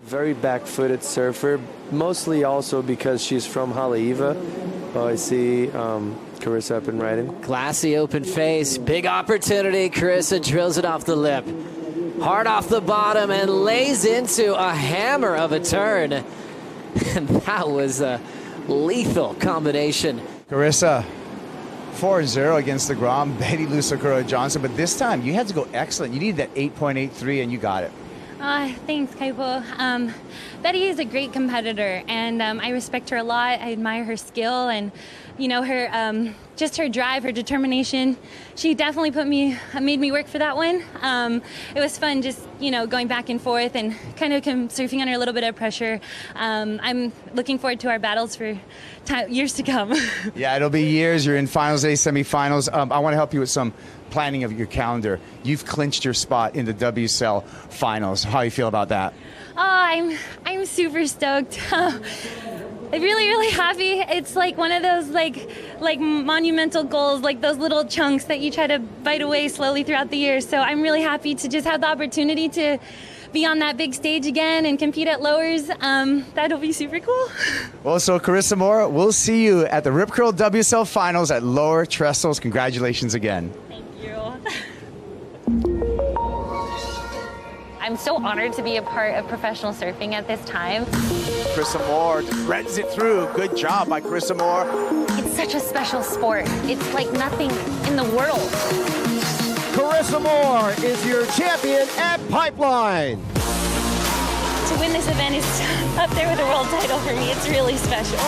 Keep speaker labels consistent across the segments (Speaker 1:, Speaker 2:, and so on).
Speaker 1: Very back-footed surfer, mostly also because she's from Haleiwa. Oh, I see Carissa up and riding.
Speaker 2: Glassy open face, big opportunity. Carissa drills it off the lip. Hard off the bottom and lays into a hammer of a turn. And that was a lethal combination.
Speaker 3: Carissa, 4-0 against the Grom, Betty Lou Sakura-Johnson, but this time you had to go excellent. You needed that 8.83 and you got it.
Speaker 4: Thanks, Kaipo. Betty is a great competitor, and I respect her a lot. I admire her skill and, you know, her just her drive, her determination. She definitely made me work for that one. It was fun just, you know, going back and forth and kind of surfing under a little bit of pressure. I'm looking forward to our battles for years to come.
Speaker 3: Yeah, it'll be years. You're in finals day, semifinals. I want to help you with some planning of your calendar. You've clinched your spot in the WSL finals. How do you feel about that?
Speaker 4: Oh, I'm super stoked. I'm really happy. It's like one of those like monumental goals, like those little chunks that you try to bite away slowly throughout the year. So I'm really happy to just have the opportunity to be on that big stage again and compete at lowers. That'll be super cool.
Speaker 3: Well, so Carissa Moore, we'll see you at the Rip Curl WSL finals at lower trestles. Congratulations again.
Speaker 4: Thank you.
Speaker 5: I'm so honored to be a part of professional surfing at this time.
Speaker 6: Carissa Moore threads it through. Good job by Carissa Moore.
Speaker 5: It's such a special sport. It's like nothing in the world.
Speaker 7: Carissa Moore is your champion at Pipeline.
Speaker 4: To win this event is up there with a world title for me. It's really special.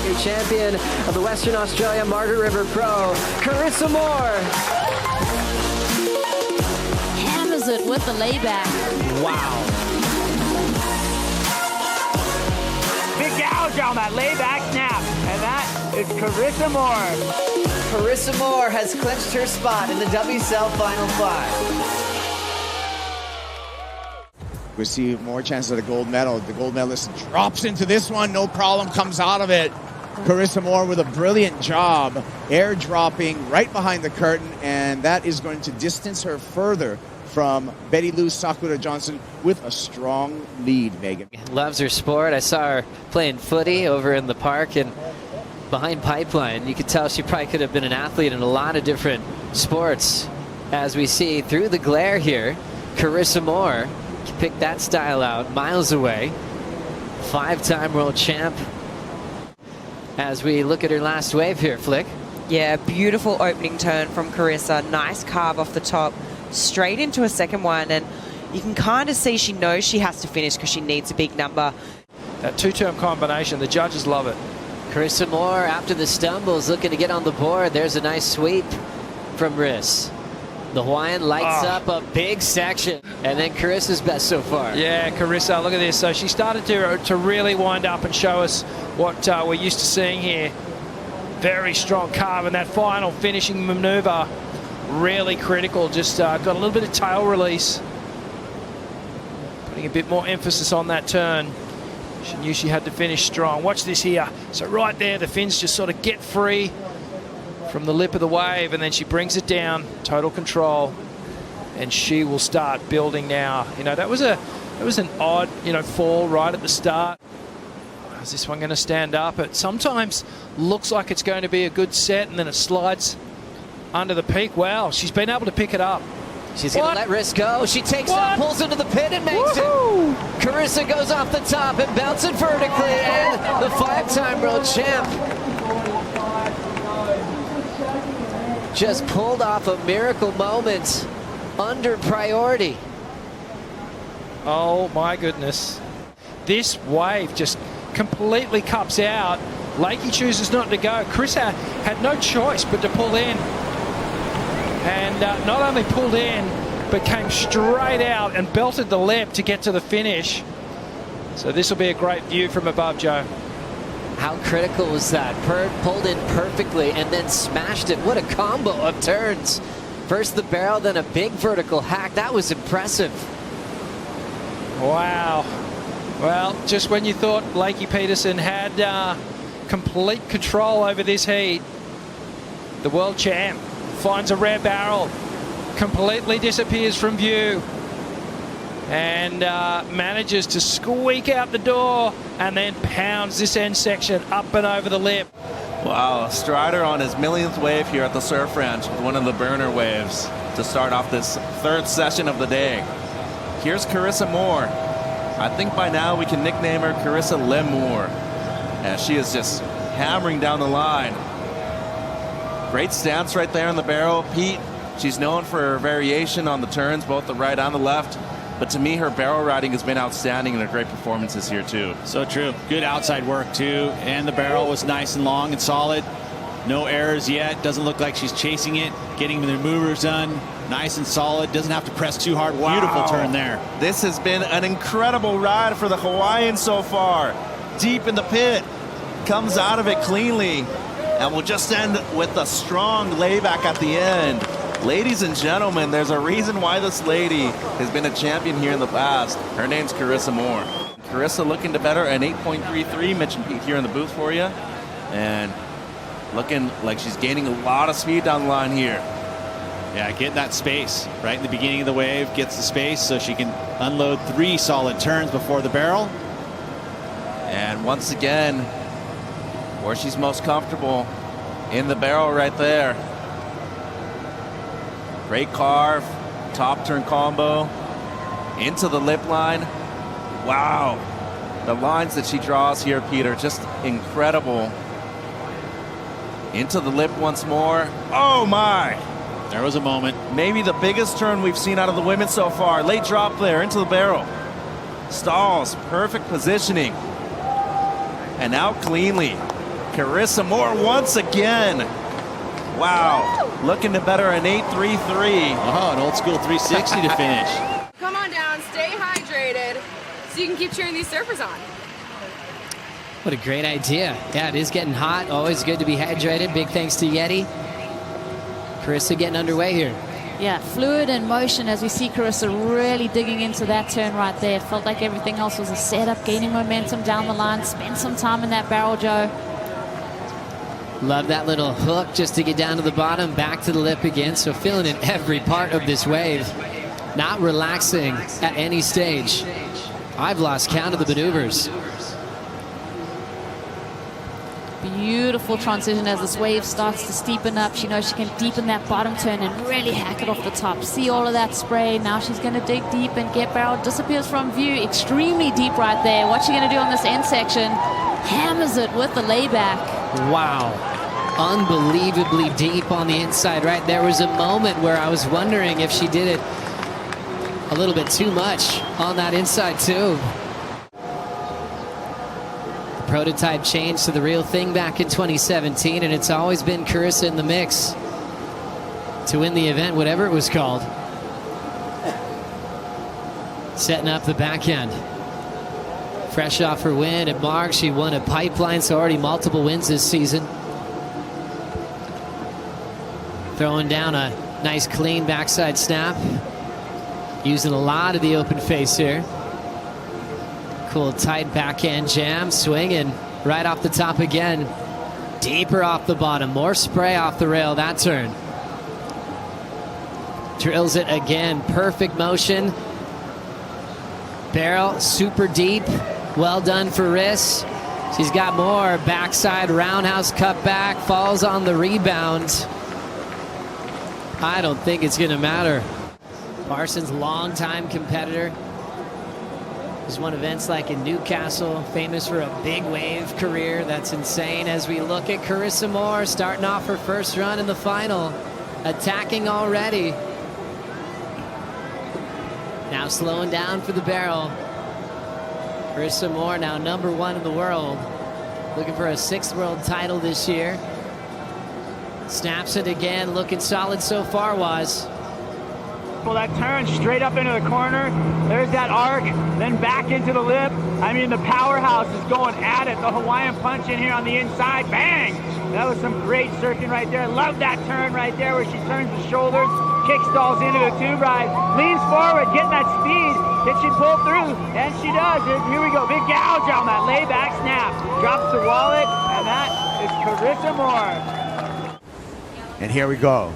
Speaker 2: Your champion of the Western Australia Margaret River Pro, Carissa Moore. Hammers it with the layback. Wow.
Speaker 8: Big gouge on that layback snap. And that is Carissa Moore.
Speaker 2: Carissa Moore has clinched her spot in the WSL Final Five.
Speaker 6: Receive more chances at a gold medal. The gold medalist drops into this one. No problem. Comes out of it. Carissa Moore with a brilliant job. Air dropping right behind the curtain. And that is going to distance her further from Betty Lou Sakura-Johnson with a strong lead, Megan.
Speaker 2: Loves her sport. I saw her playing footy over in the park and behind Pipeline. You could tell she probably could have been an athlete in a lot of different sports. As we see through the glare here, Carissa Moore picked that style out miles away. 5-time world champ. As we look at her last wave here, Flick.
Speaker 9: Yeah, beautiful opening turn from Carissa. Nice carve off the top. Straight into a second one, and you can kind of see she knows she has to finish because she needs a big number.
Speaker 8: That two-term combination, the judges love it.
Speaker 2: Carissa Moore, after the stumbles, looking to get on the board. There's a nice sweep from Riss. The Hawaiian lights up a big section, and then Carissa's best so far.
Speaker 8: Yeah, Carissa, look at this. So she started to really wind up and show us what we're used to seeing here. Very strong carve, and that final finishing maneuver, really critical. Just got a little bit of tail release. Putting a bit more emphasis on that turn. She knew she had to finish strong. Watch this here. So right there, the fins just sort of get free from the lip of the wave, and then she brings it down, total control, and she will start building now. You know, that was an odd, you know, fall right at the start. Is this one going to stand up? It sometimes looks like it's going to be a good set, and then it slides under the peak. Wow, she's been able to pick it up.
Speaker 2: She's going to let Riss go. She takes it, pulls into the pit, and makes it. Carissa goes off the top and bounces vertically, and the 5-time world champ just pulled off a miracle moment under priority.
Speaker 8: Oh my goodness. This wave just completely cups out. Lakey chooses not to go. Carissa had no choice but to pull in. And not only pulled in, but came straight out and belted the lip to get to the finish. So this will be a great view from above, Joe.
Speaker 2: How critical was that? Pulled in perfectly and then smashed it. What a combo of turns. First the barrel, then a big vertical hack. That was impressive.
Speaker 8: Wow. Well, just when you thought Lakey Peterson had complete control over this heat, the world champ finds a rare barrel, completely disappears from view. and manages to squeak out the door and then pounds this end section up and over the lip.
Speaker 10: Wow, Strider on his millionth wave here at the Surf Ranch with one of the burner waves to start off this third session of the day. Here's Carissa Moore. I think by now we can nickname her Carissa Lemoore, as she is just hammering down the line. Great stance right there in the barrel. Pete, she's known for her variation on the turns, both the right and the left. But to me, her barrel riding has been outstanding and her great performances here too.
Speaker 11: So true. Good outside work too. And the barrel was nice and long and solid. No errors yet. Doesn't look like she's chasing it. Getting the maneuvers done. Nice and solid. Doesn't have to press too hard. Wow. Beautiful turn there.
Speaker 10: This has been an incredible ride for the Hawaiian so far. Deep in the pit. Comes out of it cleanly. And we'll just end with a strong layback at the end. Ladies and gentlemen, there's a reason why this lady has been a champion here in the past. Her name's Carissa Moore. Carissa looking to better an 8.33, mentioned Pete here in the booth for you. And looking like she's gaining a lot of speed down the line here.
Speaker 11: Yeah, getting that space right in the beginning of the wave, gets the space so she can unload 3 solid turns before the barrel.
Speaker 10: And once again, where she's most comfortable, in the barrel right there. Great carve, top turn combo, into the lip line. Wow, the lines that she draws here, Peter, just incredible. Into the lip once more. Oh my!
Speaker 11: There was a moment.
Speaker 10: Maybe the biggest turn we've seen out of the women so far. Late drop there into the barrel. Stalls, perfect positioning. And out cleanly. Carissa Moore once again. Wow, looking to better an 8.33.
Speaker 11: Oh, an old school 360 to finish.
Speaker 12: Come on down, stay hydrated, so you can keep cheering these surfers on.
Speaker 2: What a great idea. Yeah, it is getting hot. Always good to be hydrated. Big thanks to Yeti. Carissa getting underway here.
Speaker 13: Yeah, fluid and motion as we see Carissa really digging into that turn right there. Felt like everything else was a setup, gaining momentum down the line. Spend some time in that barrel, Joe.
Speaker 2: Love that little hook just to get down to the bottom, back to the lip again. So feeling in every part of this wave. Not relaxing at any stage. I've lost count of the maneuvers.
Speaker 13: Beautiful transition as this wave starts to steepen up. She knows she can deepen that bottom turn and really hack it off the top. See all of that spray. Now she's going to dig deep and get barrel. Disappears from view. Extremely deep right there. What's she going to do on this end section? Hammers it with the layback.
Speaker 2: Wow. Unbelievably deep on the inside, right? There was a moment where I was wondering if she did it a little bit too much on that inside too. The prototype changed to the real thing back in 2017, and it's always been Carissa in the mix to win the event, whatever it was called. Setting up the back end. Fresh off her win at Mark, she won at Pipeline, so already multiple wins this season. Throwing down a nice clean backside snap. Using a lot of the open face here. Cool tight backhand jam, swinging right off the top again. Deeper off the bottom, more spray off the rail that turn. Drills it again, perfect motion. Barrel super deep, well done for Riss. She's got more, backside roundhouse cut back, falls on the rebound. I don't think it's going to matter. Parsons, longtime competitor. He's won events like in Newcastle, famous for a big wave career. That's insane as we look at Carissa Moore starting off her first run in the final. Attacking already. Now slowing down for the barrel. Carissa Moore now #1 in the world. Looking for a 6th world title this year. Snaps it again, looking solid so far, Waz.
Speaker 14: Well, that turn straight up into the corner. There's that arc, then back into the lip. I mean, the powerhouse is going at it. The Hawaiian punch in here on the inside. Bang! That was some great surfing right there. Love that turn right there where she turns the shoulders, kick stalls into the tube ride, leans forward, getting that speed. Can she pull through? And she does. Here we go. Big gouge on that layback snap. Drops the wallet, and that is Carissa Moore.
Speaker 6: And here we go.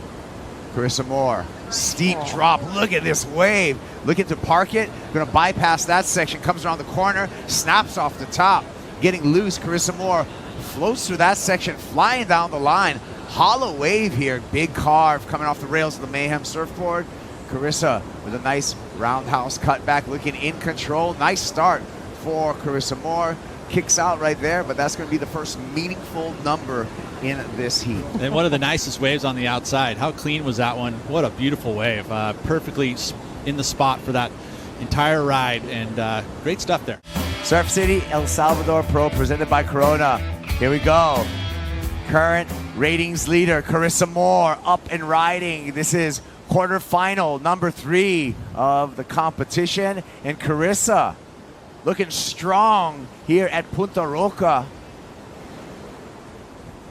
Speaker 6: Carissa Moore Steep drop. Look at this wave. Looking to park it. Going to bypass that section. Comes around the corner. Snaps off the top. Getting loose. Carissa Moore floats through that section. Flying down the line. Hollow wave here. Big carve coming off the rails of the Mayhem surfboard. Carissa with a nice roundhouse cutback. Looking in control. Nice start for Carissa Moore. Kicks out right there, but that's going to be the first meaningful number in this heat.
Speaker 11: And one of the nicest waves on the outside. How clean was that one? What a beautiful wave. Perfectly in the spot for that entire ride, and great stuff there.
Speaker 6: Surf City El Salvador Pro presented by Corona. Here we go. Current ratings leader Carissa Moore up and riding. This is quarterfinal number 3 of the competition, and Carissa looking strong here at Punta Roca.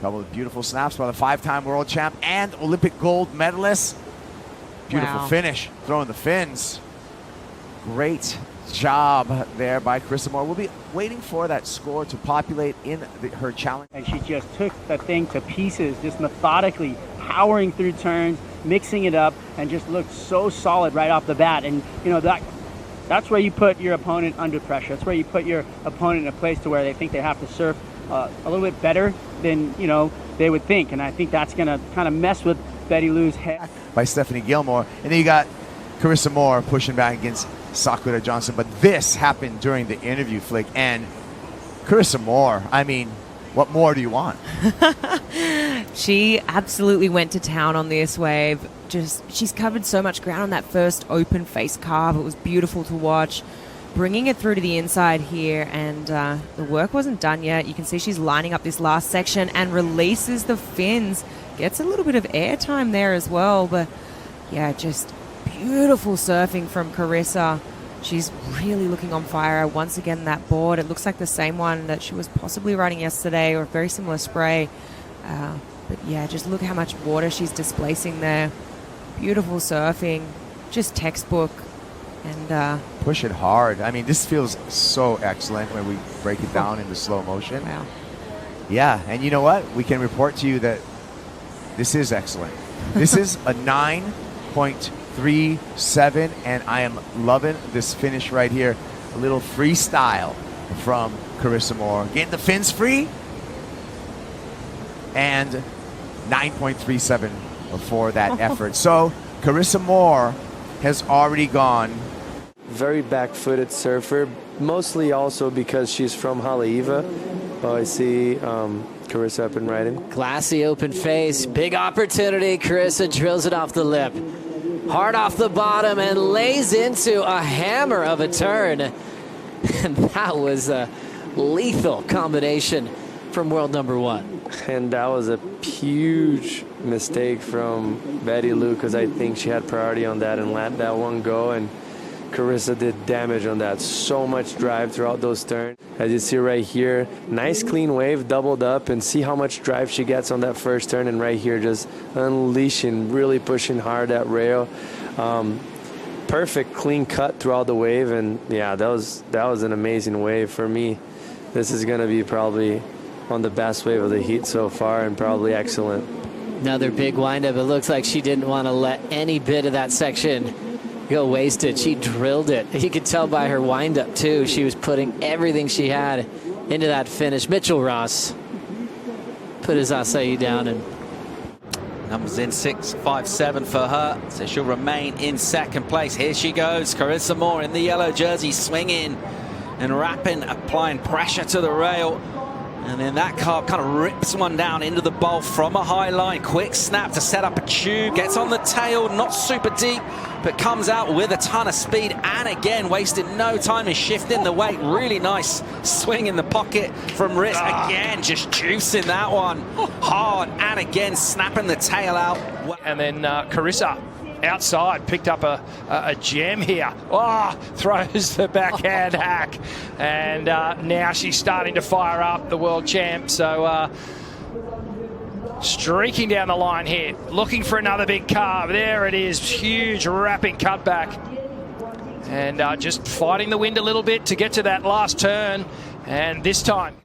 Speaker 6: Couple of beautiful snaps by the 5-time world champ and Olympic gold medalist. Beautiful finish, throwing the fins. Great job there by Carissa Moore. We'll be waiting for that score to populate in her challenge.
Speaker 14: And she just took the thing to pieces, just methodically powering through turns, mixing it up, and just looked so solid right off the bat. And you know, that's where you put your opponent under pressure. That's where you put your opponent in a place to where they think they have to surf a little bit better than, you know, they would think. And I think that's going to kind of mess with Betty Lou's head.
Speaker 6: By Stephanie Gilmore. And then you got Carissa Moore pushing back against Sakura Johnson. But this happened during the interview, Flick. And Carissa Moore, I mean, what more do you want?
Speaker 9: She absolutely went to town on this wave. She's covered so much ground on that first open face carve. It was beautiful to watch. Bringing it through to the inside here, and the work wasn't done yet. You can see she's lining up this last section and releases the fins. Gets a little bit of airtime there as well, but yeah, just beautiful surfing from Carissa. She's really looking on fire. Once again, that board, it looks like the same one that she was possibly riding yesterday, or a very similar spray. But yeah, just look how much water she's displacing there. Beautiful surfing, just textbook. And
Speaker 6: push it hard. I mean, this feels so excellent when we break it down into slow motion.
Speaker 9: Wow.
Speaker 6: Yeah, and you know what? We can report to you that this is excellent. This is a 9.37, and I am loving this finish right here. A little freestyle from Carissa Moore. Getting the fins free, and 9.37 for that effort. So Carissa Moore has already gone.
Speaker 1: Very back-footed surfer, mostly also because she's from Haleiwa. Oh, I see Carissa up and riding.
Speaker 2: Glassy open face, big opportunity. Carissa drills it off the lip. Hard off the bottom and lays into a hammer of a turn. And that was a lethal combination from world number 1.
Speaker 1: And that was a huge mistake from Betty Lou, because I think she had priority on that and let that one go, and Carissa did damage on that. So much drive throughout those turns. As you see right here, nice clean wave, doubled up, and see how much drive she gets on that first turn, and right here just unleashing, really pushing hard that rail. Perfect clean cut throughout the wave, and yeah, that was an amazing wave. For me, this is going to be probably on the best wave of the heat so far, and probably excellent.
Speaker 2: Another big windup. It looks like she didn't want to let any bit of that section go wasted. She drilled it. You could tell by her windup too. She was putting everything she had into that finish. Mitchell Ross put his acai down, and
Speaker 10: numbers in 6.57 for her, so she'll remain in second place. Here she goes, Carissa Moore in the yellow jersey, swinging and wrapping, applying pressure to the rail. And then that carve kind of rips one down into the bowl from a high line. Quick snap to set up a tube. Gets on the tail, not super deep, but comes out with a ton of speed. And again, wasted no time in shifting the weight. Really nice swing in the pocket from Riz. Again, just juicing that one hard. And again, snapping the tail out.
Speaker 8: And then Carissa outside picked up a gem here. Oh, throws the backhand hack, and now she's starting to fire up, the world champ. So streaking down the line here, looking for another big carve. There it is, huge wrapping cutback, and just fighting the wind a little bit to get to that last turn, and this time